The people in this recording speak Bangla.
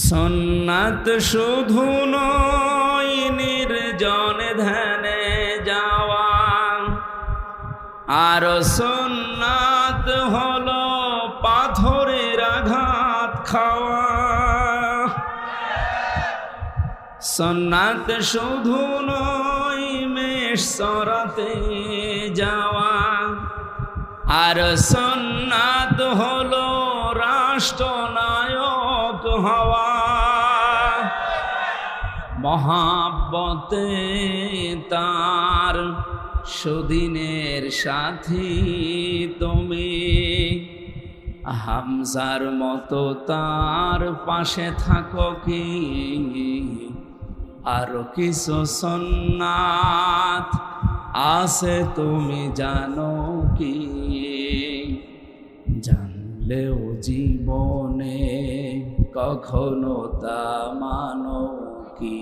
সুন্নাত শুধু নয় নির্জনে ধ্যানে যাওয়া, আর সুন্নাত হলো পাথরের আঘাত খাওয়া। সুন্নাত শুধু নয় মেষ চরাতে যাওয়া, আর সুন্নাত হলো রাষ্ট্রনায়ক হওয়া। মহাব্বতে তার সুদিনের সাথী তুমি, হামজার মতো তার পাশে থাকো কি? আর কিছু সুন্নাত আছে তুমি জানো কি? জানলেও জীবনে কখনো তা মানো কি?